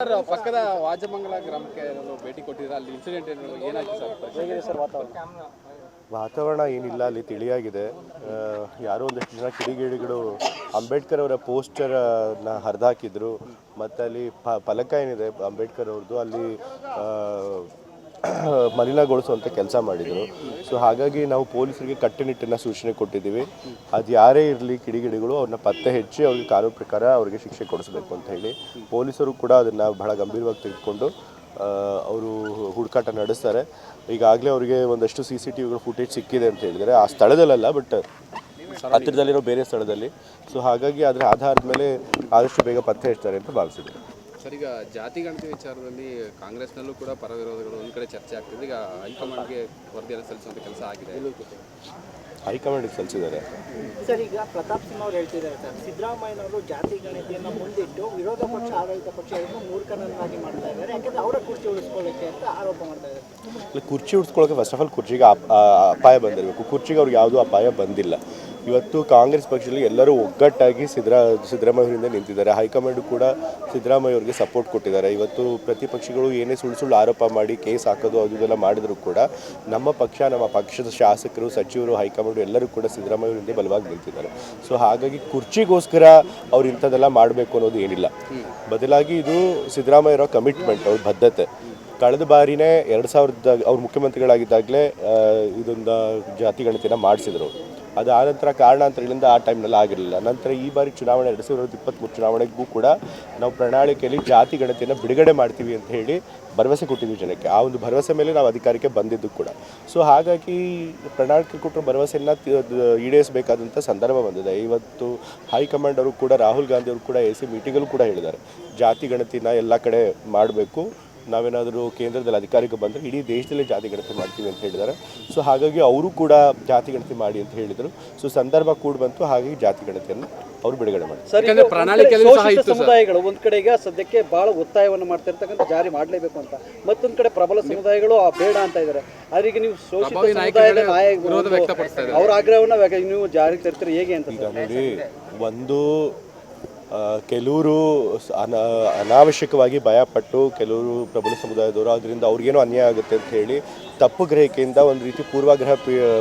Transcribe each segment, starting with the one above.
Sir, ಪಕ್ಕದ ವಾಜಮಂಗಲ ಗ್ರಾಮಕ್ಕೆ ಭೇಟಿ ಕೊಟ್ಟಿದ್ರೆ ಅಲ್ಲಿ ಇನ್ಸಿಡೆಂಟ್ ಏನಾಯ್ತು ಸರ್? ವಾತಾವರಣ ಏನಿಲ್ಲ, ಅಲ್ಲಿ ತಿಳಿಯಾಗಿದೆ. ಯಾರೋ ಒಂದಷ್ಟು ಜನ ಕಿಡಿಗೇಡಿಗಳು ಅಂಬೇಡ್ಕರ್ ಅವರ ಪೋಸ್ಟರ್ನ ಹರಿದಾಕಿದ್ರು. ಮತ್ತು ಅಲ್ಲಿ ಫಲಕ ಏನಿದೆ ಅಂಬೇಡ್ಕರ್ ಅವ್ರದ್ದು, ಅಲ್ಲಿ ಮಲಿನಗೊಳಿಸುವಂಥ ಕೆಲಸ ಮಾಡಿದರು. ಸೊ ಹಾಗಾಗಿ ನಾವು ಪೊಲೀಸರಿಗೆ ಕಟ್ಟುನಿಟ್ಟಿನ ಸೂಚನೆ ಕೊಟ್ಟಿದ್ದೀವಿ. ಅದು ಯಾರೇ ಇರಲಿ ಕಿಡಿಗೇಡಿಗಳು, ಅವ್ರನ್ನ ಪತ್ತೆ ಹಚ್ಚಿ ಅವ್ರಿಗೆ ಕಾನೂನು ಪ್ರಕಾರ ಅವರಿಗೆ ಶಿಕ್ಷೆ ಕೊಡಿಸ್ಬೇಕು ಅಂತ ಹೇಳಿ ಪೊಲೀಸರು ಕೂಡ ಅದನ್ನು ಬಹಳ ಗಂಭೀರವಾಗಿ ತೆಗೆದುಕೊಂಡು ಅವರು ಹುಡುಕಾಟ ನಡೆಸ್ತಾರೆ. ಈಗಾಗಲೇ ಅವರಿಗೆ ಒಂದಷ್ಟು CCTV ಫುಟೇಜ್ ಸಿಕ್ಕಿದೆ ಅಂತ ಹೇಳಿದರೆ, ಆ ಸ್ಥಳದಲ್ಲ ಬಟ್ ಹತ್ತಿರದಲ್ಲಿರೋ ಬೇರೆ ಸ್ಥಳದಲ್ಲಿ. ಸೊ ಹಾಗಾಗಿ ಅದರ ಆಧಾರದ ಮೇಲೆ ಆದಷ್ಟು ಬೇಗ ಪತ್ತೆ ಹಚ್ತಾರೆ ಅಂತ ಭಾವಿಸಿದೆ. ಸರ್, ಈಗ ಜಾತಿ ಗಣತಿ ವಿಚಾರದಲ್ಲಿ ಕಾಂಗ್ರೆಸ್ನಲ್ಲೂ ಕೂಡ ಪರ ವಿರೋಧಗಳು ಒಂದು ಕಡೆ ಚರ್ಚೆ ಆಗ್ತಿದೆ. ಈಗ ಹೈಕಮಾಂಡ್ಗೆ ವರದಿಯನ್ನು ಸಲ್ಲಿಸುವಂಥ ಕೆಲಸ ಆಗಿದೆ. ಹೈಕಮಾಂಡಿಗೆ ಸಲ್ಲಿಸಿದ್ದಾರೆ ಸರ್. ಈಗ ಪ್ರತಾಪ್ ಸಿಂಹ ಅವರು ಹೇಳ್ತಿದ್ದಾರೆ ಸರ್, ಸಿದ್ದರಾಮಯ್ಯನವರು ಜಾತಿ ಗಣತಿಯನ್ನು ಮುಂದಿಟ್ಟು ವಿರೋಧ ಪಕ್ಷ ಆಡಳಿತ ಪಕ್ಷವನ್ನು ಮೂರ್ಖನನ್ನಾಗಿ ಮಾಡ್ತಾ ಇದ್ದಾರೆ. ಯಾಕಂದರೆ ಅವರ ಕುರ್ಚಿ ಉಳಿಸ್ಕೊಳ್ಳೋಕ್ಕೆ ಅಂತ ಆರೋಪ ಮಾಡ್ತಾ ಇದ್ದಾರೆ. ಕುರ್ಚಿ ಉಳಿಸ್ಕೊಳ್ಳೋಕೆ ಫಸ್ಟ್ ಆಫ್ ಆಲ್ ಕುರ್ಚಿಗೆ ಅಪಾಯ ಬಂದಿರಬೇಕು. ಕುರ್ಚಿಗೆ ಅವ್ರಿಗೆ ಯಾವುದೂ ಅಪಾಯ ಬಂದಿಲ್ಲ. ಇವತ್ತು ಕಾಂಗ್ರೆಸ್ ಪಕ್ಷದಲ್ಲಿ ಎಲ್ಲರೂ ಒಗ್ಗಟ್ಟಾಗಿ ಸಿದ್ದರಾಮಯ್ಯವರಿಂದ ನಿಂತಿದ್ದಾರೆ. ಹೈಕಮಾಂಡ್ ಕೂಡ ಸಿದ್ದರಾಮಯ್ಯ ಅವರಿಗೆ ಸಪೋರ್ಟ್ ಕೊಟ್ಟಿದ್ದಾರೆ. ಇವತ್ತು ಪ್ರತಿಪಕ್ಷಗಳು ಏನೇ ಸುಳ್ಳು ಆರೋಪ ಮಾಡಿ ಕೇಸ್ ಹಾಕೋದು ಅದೆಲ್ಲ ಮಾಡಿದ್ರು ಕೂಡ ನಮ್ಮ ಪಕ್ಷದ ಶಾಸಕರು, ಸಚಿವರು, ಹೈಕಮಾಂಡ್ ಎಲ್ಲರೂ ಕೂಡ ಸಿದ್ದರಾಮಯ್ಯವರಿಂದ ಬಲವಾಗಿ ನಿಂತಿದ್ದಾರೆ. ಸೊ ಹಾಗಾಗಿ ಕುರ್ಚಿಗೋಸ್ಕರ ಅವ್ರು ಇಂಥದ್ದೆಲ್ಲ ಮಾಡಬೇಕು ಅನ್ನೋದು ಏನಿಲ್ಲ. ಬದಲಾಗಿ ಇದು ಸಿದ್ದರಾಮಯ್ಯರ ಕಮಿಟ್ಮೆಂಟ್, ಅವ್ರ ಬದ್ಧತೆ. ಕಳೆದ ಬಾರಿನೇ 2000 ಅವ್ರು ಮುಖ್ಯಮಂತ್ರಿಗಳಾಗಿದ್ದಾಗಲೇ ಇದೊಂದು ಜಾತಿ ಗಣತಿನ ಮಾಡಿಸಿದ್ರು. ಅದು ಆನಂತರ ಕಾರಣಾಂತರಗಳಿಂದ ಆ ಟೈಮ್ನಲ್ಲಿ ಆಗಿರಲಿಲ್ಲ. ನಂತರ ಈ ಬಾರಿ ಚುನಾವಣೆ 2023 ಚುನಾವಣೆಗೂ ಕೂಡ ನಾವು ಪ್ರಣಾಳಿಕೆಯಲ್ಲಿ ಜಾತಿ ಗಣತಿಯನ್ನು ಬಿಡುಗಡೆ ಮಾಡ್ತೀವಿ ಅಂತ ಹೇಳಿ ಭರವಸೆ ಕೊಟ್ಟಿದ್ವಿ ಜನಕ್ಕೆ. ಆ ಒಂದು ಭರವಸೆ ಮೇಲೆ ನಾವು ಅಧಿಕಾರಕ್ಕೆ ಬಂದಿದ್ದು ಕೂಡ. ಸೊ ಹಾಗಾಗಿ ಪ್ರಣಾಳಿಕೆ ಕೊಟ್ಟರು ಭರವಸೆಯನ್ನು ಈಡೇರಿಸಬೇಕಾದಂಥ ಸಂದರ್ಭ ಬಂದಿದೆ. ಇವತ್ತು ಹೈಕಮಾಂಡ್ ಅವರು ಕೂಡ, ರಾಹುಲ್ ಗಾಂಧಿ ಅವರು ಕೂಡ AC ಮೀಟಿಂಗಲ್ಲೂ ಕೂಡ ಹೇಳಿದ್ದಾರೆ, ಜಾತಿ ಗಣತಿನ ಎಲ್ಲ ಕಡೆ ಮಾಡಬೇಕು. ನಾವೇನಾದರೂ ಕೇಂದ್ರದಲ್ಲಿ ಅಧಿಕಾರಕ್ಕೆ ಬಂದರೆ ಇಡೀ ದೇಶದಲ್ಲೇ ಜಾತಿ ಗಣತಿ ಮಾಡ್ತೀವಿ ಅಂತ ಹೇಳಿದ್ದಾರೆ. ಸೊ ಹಾಗಾಗಿ ಅವರು ಕೂಡ ಜಾತಿ ಗಣತಿ ಮಾಡಿ ಅಂತ ಹೇಳಿದರು. ಸೊ ಸಂದರ್ಭ ಕೂಡ ಬಂತು, ಹಾಗಾಗಿ ಜಾತಿ ಗಣತಿಯನ್ನು ಅವರು ಬಿಡುಗಡೆ ಮಾಡಿದ್ದಾರೆ. ಸಮುದಾಯಗಳು ಒಂದ್ ಕಡೆ ಈಗ ಸದ್ಯಕ್ಕೆ ಬಹಳ ಒತ್ತಾಯವನ್ನು ಮಾಡ್ತಾ ಇರ್ತಕ್ಕಂಥ ಜಾರಿ ಮಾಡಲೇಬೇಕು ಅಂತ, ಮತ್ತೊಂದ್ ಕಡೆ ಪ್ರಬಲ ಸಮುದಾಯಗಳು ಬೇಡ ಅಂತ ಇದ್ದಾರೆ. ಆದ್ರೆ ಈಗ ನೀವು ಶೋಷಿತ ಸಮುದಾಯದ ಅವ್ರ ಆಗ್ರಹವನ್ನು ನೀವು ಜಾರಿಗೆ ತರ್ತೀರಿ ಹೇಗೆ ಅಂತ? ಈಗ ನೋಡಿ, ಒಂದು ಕೆಲವರು ಅನಾವಶ್ಯಕವಾಗಿ ಭಯಪಟ್ಟು ಕೆಲವರು ಪ್ರಬಲ ಸಮುದಾಯದವರು ಅದರಿಂದ ಅವ್ರಿಗೇನೋ ಅನ್ಯಾಯ ಆಗುತ್ತೆ ಅಂತ ಹೇಳಿ ತಪ್ಪು ಗ್ರಹಿಕೆಯಿಂದ ಒಂದು ರೀತಿ ಪೂರ್ವಾಗ್ರಹ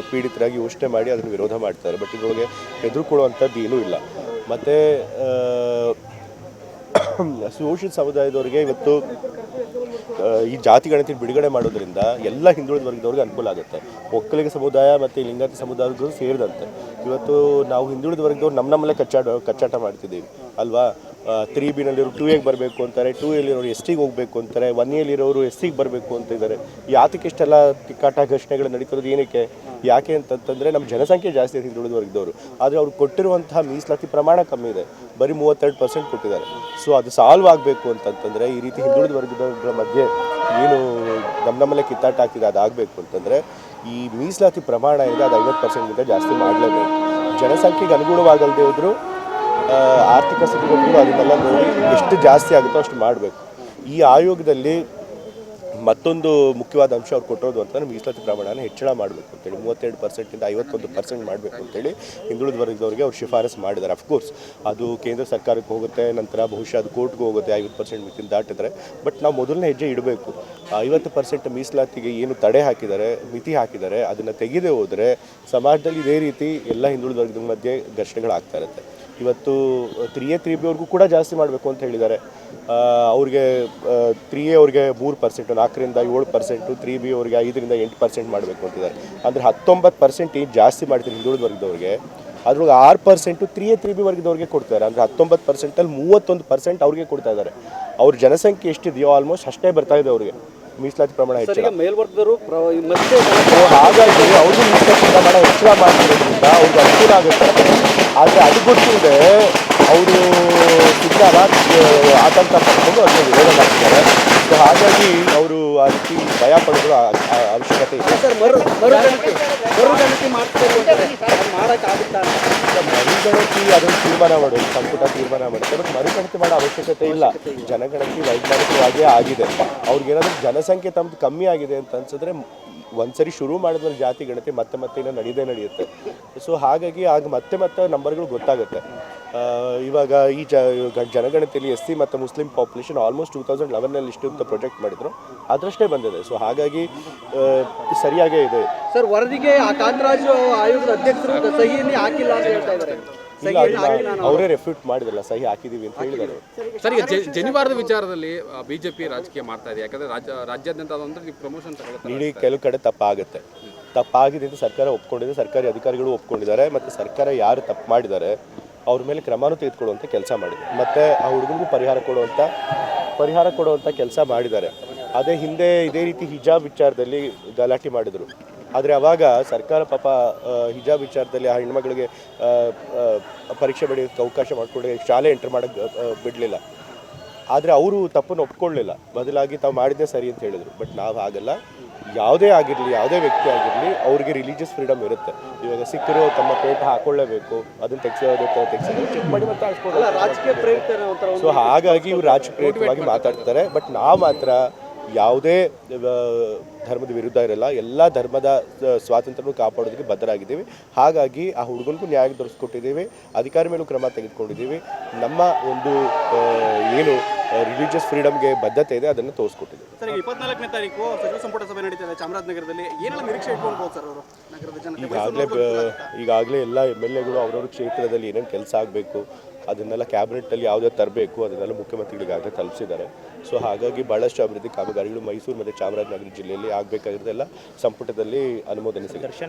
ಪೀಡಿತರಾಗಿ ಯೋಚನೆ ಮಾಡಿ ಅದನ್ನು ವಿರೋಧ ಮಾಡ್ತಾರೆ. ಬಟ್ ಇದರೊಳಗೆ ಹೆದರ್ಕೊಳ್ಳುವಂಥದ್ದು ಏನೂ ಇಲ್ಲ. ಮತ್ತು ಶೋಷಿತ ಸಮುದಾಯದವ್ರಿಗೆ ಇವತ್ತು ಈ ಜಾತಿ ಗಣತಿ ಬಿಡುಗಡೆ ಮಾಡೋದ್ರಿಂದ ಎಲ್ಲ ಹಿಂದುಳಿದ ವರ್ಗದವ್ರಿಗೆ ಅನುಕೂಲ ಆಗುತ್ತೆ. ಒಕ್ಕಲಿಗ ಸಮುದಾಯ ಮತ್ತು ಲಿಂಗಾಯತ ಸಮುದಾಯಗಳು ಸೇರಿದಂತೆ ಇವತ್ತು ನಾವು ಹಿಂದುಳಿದ ವರ್ಗದವ್ರು ನಮ್ಮಲ್ಲೇ ಕಚ್ಚಾಟ ಮಾಡ್ತಿದ್ದೀವಿ ಅಲ್ವಾ. 3Bನಲ್ಲಿರೋರು 2Aಗೆ ಬರಬೇಕು ಅಂತಾರೆ, 2Aಲಿರೋರು STಗೆ ಹೋಗಬೇಕು ಅಂತಾರೆ, 1Aಲಿರೋರು SCಗೆ ಬರಬೇಕು ಅಂತ ಇದ್ದಾರೆ. ಯಾತಕ್ಕೆ ಇಷ್ಟೆಲ್ಲ ತಿಕ್ಕಾಟ ಘರ್ಷಣೆಗಳು ನಡೀತದೆ? ಏನಕ್ಕೆ? ಯಾಕೆ ಅಂತಂತಂದರೆ ನಮ್ಮ ಜನಸಂಖ್ಯೆ ಜಾಸ್ತಿ ಇದೆ ಹಿಂದುಳಿದ ವರ್ಗದವರು. ಆದರೆ ಅವ್ರು ಕೊಟ್ಟಿರುವಂತಹ ಮೀಸಲಾತಿ ಪ್ರಮಾಣ ಕಮ್ಮಿ ಇದೆ, ಬರೀ 32% ಕೊಟ್ಟಿದ್ದಾರೆ. ಸೊ ಅದು ಸಾಲ್ವ್ ಆಗಬೇಕು ಅಂತಂತಂದರೆ ಈ ರೀತಿ ಹಿಂದುಳಿದ ವರ್ಗದವರ ಮಧ್ಯೆ ಏನು ನಮ್ಮಲ್ಲೇ ಕಿತ್ತಾಟ ಆಗ್ತಿದೆ ಅದಾಗಬೇಕು ಅಂತಂದರೆ ಈ ಮೀಸಲಾತಿ ಪ್ರಮಾಣ ಇದೆ ಅದು 50%ಗಿಂತ ಜಾಸ್ತಿ ಮಾಡಲೇಬೇಕು. ಜನಸಂಖ್ಯೆಗೆ ಅನುಗುಣವಾಗಲ್ದೇ ಹೋದರೂ ಆರ್ಥಿಕ ಸ್ಥಿತಿಗತಿಗಳು ಅದನ್ನೆಲ್ಲ ನೋಡಿ ಎಷ್ಟು ಜಾಸ್ತಿ ಆಗುತ್ತೋ ಅಷ್ಟು ಮಾಡಬೇಕು. ಈ ಆಯೋಗದಲ್ಲಿ ಮತ್ತೊಂದು ಮುಖ್ಯವಾದ ಅಂಶ ಅವ್ರು ಕೊಟ್ಟಿರೋದು ಅಂತಂದರೆ ಮೀಸಲಾತಿ ಪ್ರಮಾಣನ ಹೆಚ್ಚಳ ಮಾಡಬೇಕು ಅಂತೇಳಿ 32%ಇಂದ 51% ಮಾಡಬೇಕು ಅಂತೇಳಿ ಹಿಂದುಳಿದ ವರ್ಗದವರಿಗೆ ಅವ್ರು ಶಿಫಾರಸು ಮಾಡಿದ್ದಾರೆ. ಅಫ್ಕೋರ್ಸ್ ಅದು ಕೇಂದ್ರ ಸರ್ಕಾರಕ್ಕೆ ಹೋಗುತ್ತೆ, ನಂತರ ಬಹುಶಃ ಅದು ಕೋರ್ಟ್ಗೆ ಹೋಗುತ್ತೆ 50% ಮಿತಿನ ದಾಟಿದ್ರೆ. ಬಟ್ ನಾವು ಮೊದಲನೇ ಹೆಜ್ಜೆ ಇಡಬೇಕು. 50% ಮೀಸಲಾತಿಗೆ ಏನು ತಡೆ ಹಾಕಿದ್ದಾರೆ, ಮಿತಿ ಹಾಕಿದ್ದಾರೆ, ಅದನ್ನು ತೆಗೆದೇ ಹೋದರೆ ಸಮಾಜದಲ್ಲಿ ಇದೇ ರೀತಿ ಎಲ್ಲ ಹಿಂದುಳಿದ ವರ್ಗದ ಮಧ್ಯೆ ಘರ್ಷಣೆಗಳಾಗ್ತಾ ಇರುತ್ತೆ. ಇವತ್ತು 3A 3B ಕೂಡ ಜಾಸ್ತಿ ಮಾಡಬೇಕು ಅಂತ ಹೇಳಿದ್ದಾರೆ. ಅವ್ರಿಗೆ 3A ಅವ್ರಿಗೆ 3%, 4ರಿಂದ 7%, 3B ಅವ್ರಿಗೆ 5ರಿಂದ 8% ಮಾಡಬೇಕು ಅಂತಿದ್ದಾರೆ. ಅಂದರೆ 19% ಜಾಸ್ತಿ ಮಾಡ್ತಾರೆ ಹಿಂದುಳಿದ ವರ್ಗದವ್ರಿಗೆ. ಅದ್ರೊಳಗೆ 6% 3A 3B ವರ್ಗದವ್ರಿಗೆ ಕೊಡ್ತಾರೆ. ಅಂದರೆ 19%ಅಲ್ಲಿ 31% ಅವ್ರಿಗೆ ಕೊಡ್ತಾ ಇದ್ದಾರೆ. ಅವ್ರ ಜನಸಂಖ್ಯೆ ಎಷ್ಟಿದೆಯೋ ಆಲ್ಮೋಸ್ಟ್ ಅಷ್ಟೇ ಬರ್ತಾ ಇದೆ ಅವ್ರಿಗೆ ಮೀಸಲಾತಿ ಪ್ರಮಾಣ ಹೆಚ್ಚಳ. ಮೇಲ್ವರ್ಗದವರು ಹಾಗಾಗಿ ಅವ್ರಿಗೆ ಮೀಸಲಾತಿ ಪ್ರಮಾಣ ಹೆಚ್ಚಳ ಮಾಡಿರೋದ್ರಿಂದ ಅವ್ರಿಗೆ ಅನುಕೂಲ ಆಗುತ್ತೆ. ಆದರೆ ಅದು ಗೊತ್ತಿದೆ ಅವರು ಆತಂಕ ಪಡ್ಕೊಂಡು ಅದನ್ನು ವಿರೋಧ ಮಾಡ್ತಿದ್ದಾರೆ. ಸೊ ಹಾಗಾಗಿ ಅವರು ಆ ರೀತಿ ಭಯ ಪಡೋದು ಅವಶ್ಯಕತೆ ಇಲ್ಲ. ಮರುಗಣತಿ ಅದನ್ನು ತೀರ್ಮಾನ ಮಾಡೋದು ಸಂಪುಟ ತೀರ್ಮಾನ ಮಾಡುತ್ತೆ. ಬಟ್ ಮರುಗಣತಿ ಮಾಡೋ ಅವಶ್ಯಕತೆ ಇಲ್ಲ. ಜನಗಣತಿ ವೈಜ್ಞಾನಿಕವಾಗಿಯೇ ಆಗಿದೆ. ಅವ್ರಿಗೇನಾದರೂ ಜನಸಂಖ್ಯೆ ತಮ್ಮದು ಕಮ್ಮಿ ಆಗಿದೆ ಅಂತ ಅನ್ಸಿದ್ರೆ ಒಂದ್ಸರಿ ಶುರು ಮಾಡಿದ್ಮೇಲೆ ಜಾತಿ ಗಣತಿ ಮತ್ತೆ ಇನ್ನೂ ನಡೆಯುತ್ತೆ. ಸೊ ಹಾಗಾಗಿ ಆಗ ಮತ್ತೆ ನಂಬರ್ಗಳು ಗೊತ್ತಾಗುತ್ತೆ. ಇವಾಗ ಈ ಜನಗಣತಿಯಲ್ಲಿ ಎಸ್ ಸಿ ಮತ್ತು ಮುಸ್ಲಿಂ ಪಾಪ್ಯುಲೇಷನ್ ಆಲ್ಮೋಸ್ಟ್ 2011ನಲ್ಲಿ ಇಷ್ಟು ಅಂತ ಪ್ರೊಜೆಕ್ಟ್ ಮಾಡಿದ್ರು, ಅದರಷ್ಟೇ ಬಂದಿದೆ. ಸೊ ಹಾಗಾಗಿ ಸರಿಯಾಗೇ ಇದೆ. ಸರ್, ವರದಿಗೆ ಆ ಕಾಂತರಾಜು ಆಯೋಗದ ಅಧ್ಯಕ್ಷರು ಸಹಿಯನ್ನೇ ಹಾಕಿಲ್ಲ ಅಂತ ಹೇಳ್ತಾ ಇದ್ದಾರೆ. ಅವರೇ ರೆಫ್ಯೂಟ್ ಮಾಡಿದ್ರಲ್ಲ, ಸಹಿ ಹಾಕಿದೀವಿ ಅಂತ ಹೇಳಿದ್ದಾರೆ. ಸರ್, ಈಗ ಜನಿವಾರದ ವಿಚಾರದಲ್ಲಿ ಬಿಜೆಪಿ ರಾಜಕೀಯ ಮಾಡ್ತಾ ಇದೆ. ಯಾಕಂದ್ರೆ ರಾಜ್ಯಾದ್ಯಂತ ಅದೊಂದು ಪ್ರಮೋಷನ್ ಇಡೀ ಕೆಲವು ಕಡೆ ತಪ್ಪಾಗುತ್ತೆ. ತಪ್ಪಾಗಿದೆ ಅಂತ ಸರ್ಕಾರ ಒಪ್ಕೊಂಡಿದೆ, ಸರ್ಕಾರಿ ಅಧಿಕಾರಿಗಳು ಒಪ್ಕೊಂಡಿದ್ದಾರೆ. ಮತ್ತು ಸರ್ಕಾರ ಯಾರು ತಪ್ಪು ಮಾಡಿದ್ದಾರೆ ಅವ್ರ ಮೇಲೆ ಕ್ರಮನೂ ತೆಗೆದುಕೊಳ್ಳುವಂಥ ಕೆಲಸ ಮಾಡಿದೆ. ಮತ್ತು ಆ ಹುಡುಗನಿಗೂ ಪರಿಹಾರ ಕೊಡುವಂಥ ಕೆಲಸ ಮಾಡಿದ್ದಾರೆ. ಅದೇ ಹಿಂದೆ ಇದೇ ರೀತಿ ಹಿಜಾಬ್ ವಿಚಾರದಲ್ಲಿ ಗಲಾಟೆ ಮಾಡಿದರು. ಆದರೆ ಅವಾಗ ಸರ್ಕಾರ ಪಾಪ ಹಿಜಾಬ್ ವಿಚಾರದಲ್ಲಿ ಆ ಹೆಣ್ಮಗಳಿಗೆ ಪರೀಕ್ಷೆ ಬರೆಯೋಕ್ಕೆ ಅವಕಾಶ ಮಾಡಿಕೊಂಡು ಶಾಲೆ ಎಂಟರ್ ಮಾಡೋಕ್ಕೆ ಬಿಡಲಿಲ್ಲ. ಆದರೆ ಅವರು ತಪ್ಪನ್ನು ಒಪ್ಕೊಳ್ಳಿಲ್ಲ, ಬದಲಾಗಿ ತಾವು ಮಾಡಿದ್ದೇ ಸರಿ ಅಂತ ಹೇಳಿದರು. ಬಟ್ ನಾವು ಆಗಲ್ಲ. ಯಾವುದೇ ಆಗಿರಲಿ, ಯಾವುದೇ ವ್ಯಕ್ತಿ ಆಗಿರಲಿ, ಅವ್ರಿಗೆ ರಿಲಿಜಿಯಸ್ ಫ್ರೀಡಮ್ ಇರುತ್ತೆ. ಇವಾಗ ಸಿಕ್ಕರು ತಮ್ಮ ಪೇಟ ಹಾಕೊಳ್ಳೇಬೇಕು, ಅದನ್ನು ತೆಗೆಸಿ ಚೆಕ್ ಮಾಡಿ ಮತ್ತೆ ಹಾಕ್ಸ್ಕೊಂಡು. ರಾಜಕೀಯ ಪ್ರೇರಿತ. ಸೊ ಹಾಗಾಗಿ ಇವರು ರಾಜಕೀಯ ಪ್ರೇರಿತವಾಗಿ ಮಾತಾಡ್ತಾರೆ. ಬಟ್ ನಾವು ಮಾತ್ರ ಯಾವುದೇ ಧರ್ಮದ ವಿರುದ್ಧ ಇರಲ್ಲ. ಎಲ್ಲ ಧರ್ಮದ ಸ್ವಾತಂತ್ರ್ಯವನ್ನು ಕಾಪಾಡೋದಕ್ಕೆ ಬದ್ಧರಾಗಿದ್ದೀವಿ. ಹಾಗಾಗಿ ಆ ಹುಡುಗನಿಗೂ ನ್ಯಾಯ ದೊರಕಿಸ್ಕೊಟ್ಟಿದ್ದೀವಿ, ಅಧಿಕಾರಿ ಮೇಲೂ ಕ್ರಮ ತೆಗೆದುಕೊಂಡಿದ್ದೀವಿ. ನಮ್ಮ ಒಂದು ಏನು ರಿಲಿಜಿಯಸ್ ಫ್ರೀಡಮ್ಗೆ ಬದ್ಧತೆ ಇದೆ ಅದನ್ನು ತೋರಿಸ್ಕೊಟ್ಟಿದ್ದೀವಿ. ಸರ್, 24ನೇ ತಾರೀಕು ಸಚಿವ ಸಂಪುಟ ಸಭೆ ನಡೀತಿದೆ ಚಾಮರಾಜನಗರದಲ್ಲಿ. ಏನೆಲ್ಲ ನಿರೀಕ್ಷೆ ಇಟ್ಕೊಳ್ಬೋದು ಸರ್ ಅವರು ನಗರದ ಜನತೆ? ಈಗಾಗಲೇ ಎಲ್ಲ MLAಗಳು ಅವ್ರವ್ರ ಕ್ಷೇತ್ರದಲ್ಲಿ ಏನೇನು ಕೆಲಸ ಆಗಬೇಕು ಅದನ್ನೆಲ್ಲ ಕ್ಯಾಬಿನೆಟ್ಟಲ್ಲಿ ಯಾವುದೇ ತರಬೇಕು ಅದನ್ನೆಲ್ಲ ಮುಖ್ಯಮಂತ್ರಿಗಳಿಗಾಗಲೇ ತಲುಪಿಸಿದ್ದಾರೆ. ಸೊ ಹಾಗಾಗಿ ಭಾಳಷ್ಟು ಅಭಿವೃದ್ಧಿ ಕಾಮಗಾರಿಗಳು ಮೈಸೂರು ಮತ್ತು ಚಾಮರಾಜನಗರ ಜಿಲ್ಲೆಯಲ್ಲಿ ಆಗಬೇಕಾಗಿರೋದೆಲ್ಲ ಸಂಪುಟದಲ್ಲಿ ಅನುಮೋದನೆ ಸಿಗುತ್ತೆ.